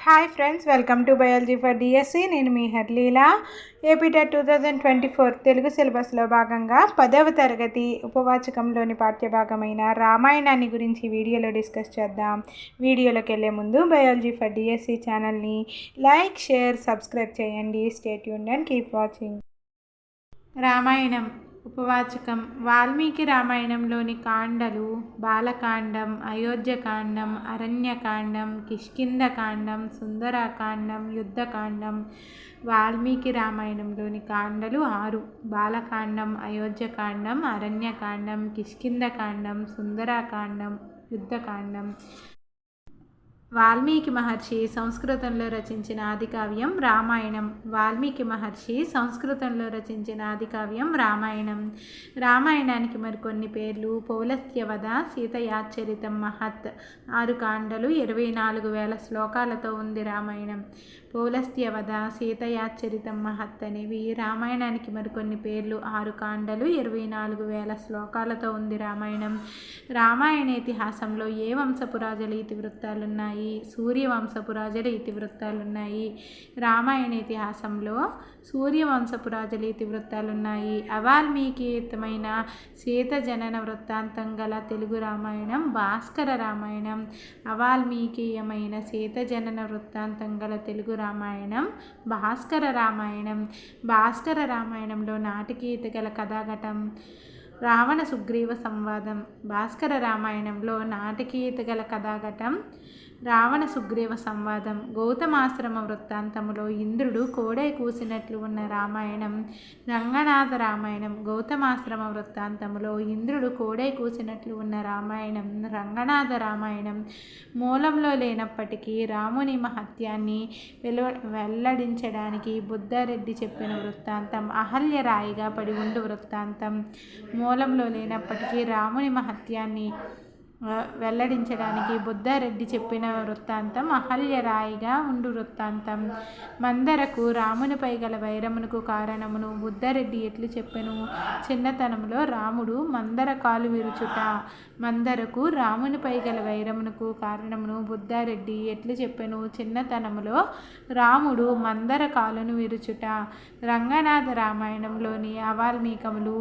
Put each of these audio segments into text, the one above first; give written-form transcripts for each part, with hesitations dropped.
Hi friends, welcome to biology for DSC. నేను మీ హర్లీలా. APTET 2024 Telugu సిలబస్లో భాగంగా 10వ తరగతి ఉపవాచకంలోని పాఠ్యభాగమైన రామాయణాన్ని గురించి వీడియోలో డిస్కస్ చేద్దాం. వీడియోలోకి వెళ్ళే ముందు బయాలజీ ఫర్ డిఎస్సి ఛానల్ని లైక్, షేర్, సబ్స్క్రైబ్ చేయండి. Stay tuned and keep watching. Ramayanam ఉపవాచకం. వాల్మీకి రామాయణంలోని కాండలు బాలకాండం, అయోధ్యకాండం, అరణ్యకాండం, కిష్కింధకాండం, సుందరకాండం, యుద్ధకాండం. వాల్మీకి రామాయణంలోని కాండలు 6: బాలకాండం, అయోధ్యకాండం, అరణ్యకాండం, కిష్కింధకాండం, సుందరకాండం, యుద్ధకాండం. వాల్మీకి మహర్షి సంస్కృతంలో రచించిన ఆదికావ్యం రామాయణం. వాల్మీకి మహర్షి సంస్కృతంలో రచించిన ఆదికావ్యం రామాయణం. రామాయణానికి మరికొన్ని పేర్లు: పౌలస్త్యవధ, సీతయాచరితం, మహత్. 6 కాండలు, 24,000 శ్లోకాలతో ఉంది రామాయణం. పౌలస్త్యవధ, సీతయాచరితం, మహత్ అనేవి రామాయణానికి మరికొన్ని పేర్లు. 6 కాండలు, 24,000 శ్లోకాలతో ఉంది రామాయణం. రామాయణ ఇతిహాసంలో ఏ వంశపు రాజుల ఇతివృత్తాలున్నాయి? సూర్యవంశపు రాజుల ఇతివృత్తాలున్నాయి. రామాయణ ఇతిహాసంలో సూర్యవంశపు రాజుల ఇతివృత్తాలున్నాయి. అవాల్మీకియుతమైన సీత జనన వృత్తాంతం గల తెలుగు రామాయణం భాస్కర రామాయణం. అవాల్మీకీయమైన సీత జనన వృత్తాంతం గల తెలుగు రామాయణం భాస్కర రామాయణం. భాస్కర రామాయణంలో నాటకీయత గల కథాఘటం రావణ సుగ్రీవ సంవాదం. భాస్కర రామాయణంలో నాటకీయత గల కథాఘటం రావణ సుగ్రీవ సంవాదం. గౌతమాశ్రమ వృత్తాంతములో ఇంద్రుడు కోడై కూసినట్లు ఉన్న రామాయణం రంగనాథ రామాయణం. గౌతమాశ్రమ వృత్తాంతములో ఇంద్రుడు కోడై కూసినట్లు ఉన్న రామాయణం రంగనాథ రామాయణం. మూలంలో లేనప్పటికీ రాముని మహత్యాన్ని వెల్లడించడానికి బుద్ధారెడ్డి చెప్పిన వృత్తాంతం అహల్య రాయిగా పడి ఉండు వృత్తాంతం. మూలంలో లేనప్పటికీ రాముని మహత్యాన్ని వెల్లడించడానికి బుద్ధారెడ్డి చెప్పిన వృత్తాంతం అహల్య రాయిగా ఉండు వృత్తాంతం. మందరకు రామునిపై గల వైరమునకు కారణమును బుద్ధారెడ్డి ఎట్లు చెప్పెను? చిన్నతనంలో రాముడు మందర కాలు విరుచుట. మందరకు రామునిపై గల వైరమునకు కారణమును బుద్ధారెడ్డి ఎట్లు చెప్పెను? చిన్నతనములో రాముడు మందర కాలును విరుచుట. రంగనాథ రామాయణంలోని అవాల్మీకములు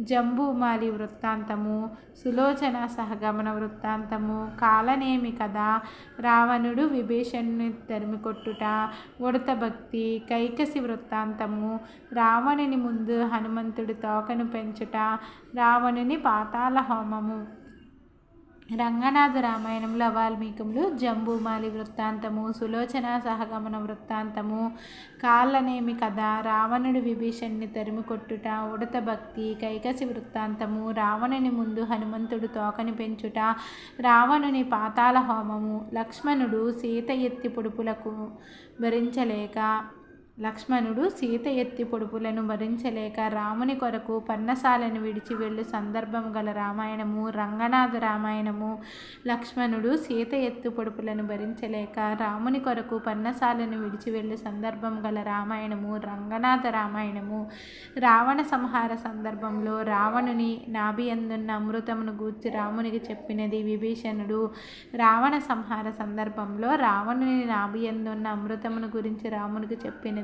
జంబూమాలి వృత్తాంతము, సులోచన సహగమన వృత్తాంతము, కాలనేమి కథ, రావణుడు విభీషణుని తరిమికొట్టుట, ఉడత భక్తి, కైకసి వృత్తాంతము, రావణుని ముందు హనుమంతుడి తోకను పెంచుట, రావణుని పాతాళ హోమము. రంగనాథ రామాయణంలో అవాల్మీకములు జంబూమాలి వృత్తాంతము, సులోచన సహగమన వృత్తాంతము, కాళ్ళనేమి కథ, రావణుడు విభీషణుని తరిమికొట్టుట, ఉడత భక్తి, కైకసి వృత్తాంతము, రావణుని ముందు హనుమంతుడు తోకని పెంచుట, రావణుని పాతాళ హోమము. లక్ష్మణుడు సీత ఎత్తి పొడుపులకు భరించలేక రాముని కొరకు పర్ణశాలను విడిచి వెళ్ళు సందర్భం గల రామాయణము రంగనాథ రామాయణము. లక్ష్మణుడు సీత ఎత్తు పొడుపులను భరించలేక రాముని కొరకు పర్ణశాలను విడిచి వెళ్ళు సందర్భం గల రామాయణము రంగనాథ రామాయణము. రావణ సంహార సందర్భంలో రావణుని నాభియందున్న అమృతమును గూర్చి రామునికి చెప్పినది విభీషణుడు. రావణ సంహార సందర్భంలో రావణుని నాభియందున్న అమృతమును గురించి రామునికి చెప్పినది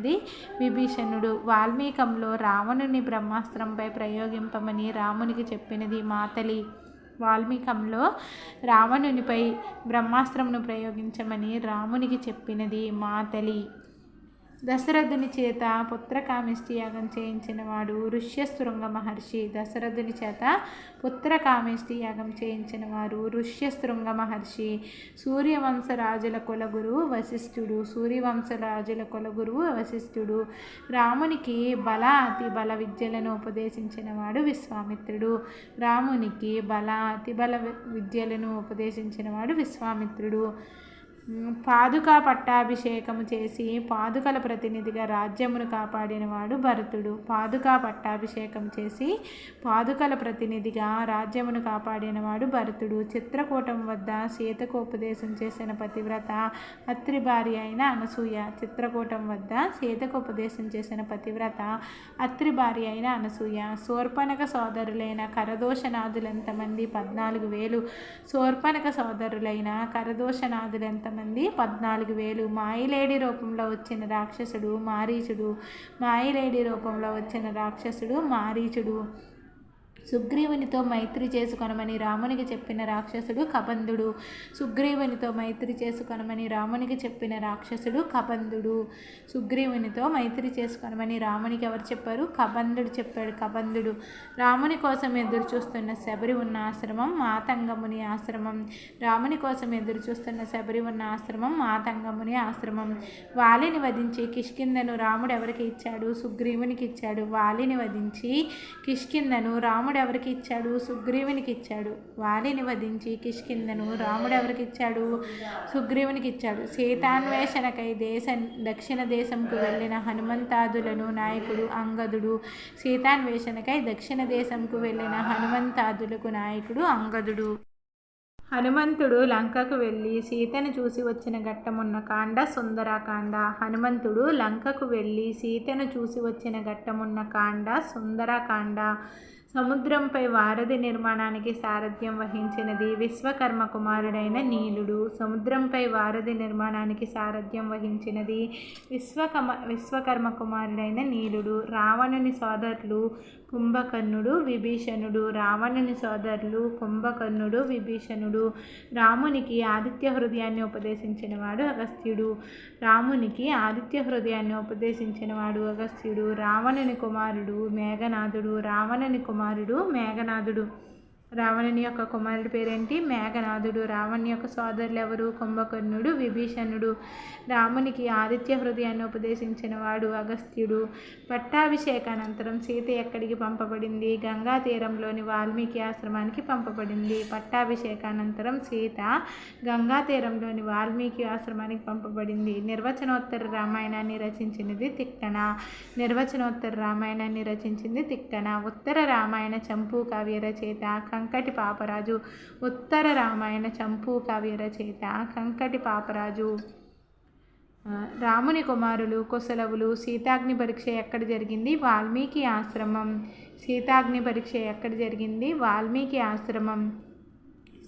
విభీషణుడు. వాల్మీకంలో రావణుని బ్రహ్మాస్త్రంపై ప్రయోగింపమని రామునికి చెప్పినది మాతలి. వాల్మీకంలో రావణునిపై బ్రహ్మాస్త్రమును ప్రయోగించమని రామునికి చెప్పినది మాతలి. దశరథుని చేత పుత్రకామేష్టి యాగం చేయించినవాడు ఋష్యశృంగ మహర్షి. దశరథుని చేత పుత్రకామేష్టి యాగం చేయించినవారు ఋష్యశృంగ మహర్షి. సూర్యవంశరాజుల కులగురువు వశిష్ఠుడు. రామునికి బల అతి బల విద్యలను ఉపదేశించినవాడు విశ్వామిత్రుడు. పాదుకా పట్టాభిషేకము చేసి పాదుకల ప్రతినిధిగా రాజ్యమును కాపాడినవాడు భరతుడు. చిత్రకూటం వద్ద సీతకు ఉపదేశం చేసిన పతివ్రత అత్రి భార్య అయిన అనసూయ. శూర్పణఖ సోదరులైన కరదోషనాథులెంతమంది? 14,000. శూర్పణఖ సోదరులైన కరదోషనాథులెంత ఎంతమంది? 14,000. మాయిలేడి రూపంలో వచ్చిన రాక్షసుడు మారీచుడు. మాయిలేడి రూపంలో వచ్చిన రాక్షసుడు మారీచుడు. సుగ్రీవునితో మైత్రి చేసుకొనమని రామునికి చెప్పిన రాక్షసుడు కబంధుడు. సుగ్రీవునితో మైత్రి చేసుకొనమని రామునికి చెప్పిన రాక్షసుడు కబంధుడు. సుగ్రీవునితో మైత్రి చేసుకొనమని రామునికి ఎవరు చెప్పారు? కబంధుడు చెప్పాడు. కబంధుడు. రాముని కోసం ఎదురు చూస్తున్న శబరి ఉన్న ఆశ్రమం మాతంగముని ఆశ్రమం. రాముని కోసం ఎదురు చూస్తున్న శబరి ఉన్న ఆశ్రమం మాతంగముని ఆశ్రమం. వాలిని వధించి కిష్కింధను రాముడు ఎవరికి ఇచ్చాడు? సుగ్రీవునికి ఇచ్చాడు. వాలిని వధించి కిష్కింధను రాముడు ఎవరికి ఇచ్చాడు? సుగ్రీవునికి ఇచ్చాడు. వాలిని వధించి కిష్కింధను రాముడు ఎవరికి ఇచ్చాడు? సుగ్రీవునికి ఇచ్చాడు. సీతాన్వేషణకై దక్షిణ దేశంకు వెళ్ళిన హనుమంతాదులను నాయకుడు అంగదుడు. సీతాన్వేషణకై దక్షిణ దేశంకు వెళ్ళిన హనుమంతాదులకు నాయకుడు అంగదుడు. హనుమంతుడు లంకకు వెళ్ళి సీతను చూసి వచ్చిన ఘట్టమున్న కాండ సుందరకాండ. హనుమంతుడు లంకకు వెళ్ళి సీతను చూసి వచ్చిన ఘట్టమున్న కాండ సుందరకాండ. సముద్రంపై వారధి నిర్మాణానికి సారథ్యం వహించినది విశ్వకర్మ కుమారుడైన నీలుడు. సముద్రంపై వారధి నిర్మాణానికి సారథ్యం వహించినది విశ్వకర్మ కుమారుడైన నీలుడు. రావణుని సోదరులు కుంభకర్ణుడు విభీషణుడు. రావణుని సోదరులు కుంభకర్ణుడు విభీషణుడు. రామునికి ఆదిత్య హృదయాన్ని ఉపదేశించినవాడు అగస్త్యుడు. రామునికి ఆదిత్య హృదయాన్ని ఉపదేశించినవాడు అగస్త్యుడు. రావణుని కుమారుడు మేఘనాథుడు. రావణుని కుమారుడు మేఘనాథుడు. రావణుని యొక్క కుమారుడి పేరేంటి? మేఘనాథుడు. రావణుని యొక్క సోదరులు ఎవరు? కుంభకర్ణుడు విభీషణుడు. రామునికి ఆదిత్య హృదయాన్ని ఉపదేశించిన వాడు అగస్త్యుడు. పట్టాభిషేకానంతరం సీత ఎక్కడికి పంపబడింది? గంగా తీరంలోని వాల్మీకి ఆశ్రమానికి పంపబడింది. పట్టాభిషేకానంతరం సీత గంగా తీరంలోని వాల్మీకి ఆశ్రమానికి పంపబడింది. నిర్వచనోత్తర రామాయణాన్ని రచించినది తిక్కన. నిర్వచనోత్తర రామాయణాన్ని రచించింది తిక్కన. ఉత్తర రామాయణ చంపూ కావ్య రచయిత కంకటి పాపరాజు. ఉత్తర రామాయణ చంపూ కావ్య రచయిత కంకటి పాపరాజు. రాముని కుమారులు కుశలవులు. సీతాగ్ని పరీక్ష ఎక్కడ జరిగింది? వాల్మీకి ఆశ్రమం. సీతాగ్ని పరీక్ష ఎక్కడ జరిగింది? వాల్మీకి ఆశ్రమం.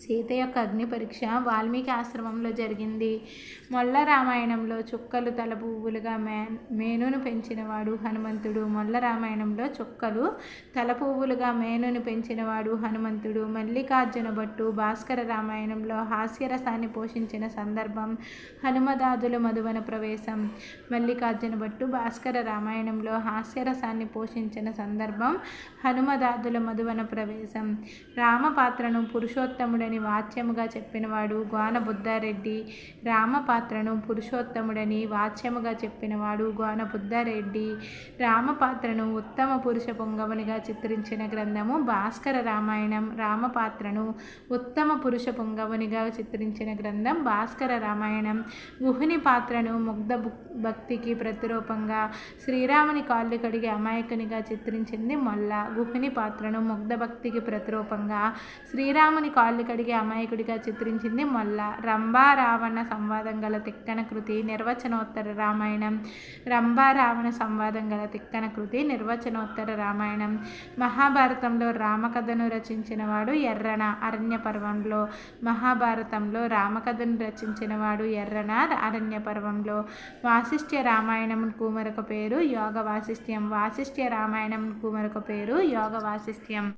సీత యొక్క అగ్ని పరీక్ష వాల్మీకి ఆశ్రమంలో జరిగింది. మొల్ల రామాయణంలో చుక్కలు తల పువ్వులుగా మేనును పెంచినవాడు హనుమంతుడు. మొల్ల రామాయణంలో చుక్కలు తల పువ్వులుగా మేనును పెంచినవాడు హనుమంతుడు. మల్లికార్జున భట్టు భాస్కర రామాయణంలో హాస్యరసాన్ని పోషించిన సందర్భం హనుమదాదుల మధువన ప్రవేశం. మల్లికార్జున భట్టు భాస్కర రామాయణంలో హాస్యరసాన్ని పోషించిన సందర్భం హనుమదాదుల మధువన ప్రవేశం. రామపాత్రను పురుషోత్తముడని వాచ్యముగా చెప్పినవాడు గోన బుద్ధారెడ్డి. రామపాత్రను పురుషోత్తముడని వాచ్యముగా చెప్పినవాడు గోన బుద్ధారెడ్డి. రామపాత్రను ఉత్తమ పురుష పుంగవునిగా చిత్రించిన గ్రంథము భాస్కర రామాయణం. రామపాత్రను ఉత్తమ పురుష పుంగవునిగా చిత్రించిన గ్రంథం భాస్కర రామాయణం. గుహుని పాత్రను ముగ్ధ భక్తికి ప్రతిరూపంగా శ్రీరాముని కాళ్ళు కడిగి అమాయకునిగా చిత్రించింది మొల్ల. గుహుని పాత్రను ముగ్ధ భక్తికి ప్రతిరూపంగా శ్రీరాముని కాళ్ళు కడిగి అమాయకుడిగా చిత్రించింది మొల్ల. రంభా రావణ సంవాదం గల తిక్కన కృతి నిర్వచనోత్తర రామాయణం. రంభా రావణ సంవాదం గల తిక్కన కృతి నిర్వచనోత్తర రామాయణం. మహాభారతంలో రామకథను రచించిన వాడు ఎర్రన అరణ్య పర్వంలో. మహాభారతంలో రామకథను రచించిన వాడు ఎర్రన అరణ్య పర్వంలో. వాసిష్ఠ్య రామాయణంకు మరొక పేరు యోగ వాసిష్ఠ్యం. వాసిష్ఠ్య రామాయణంకు మరొక పేరు యోగ వాసిష్ఠ్యం.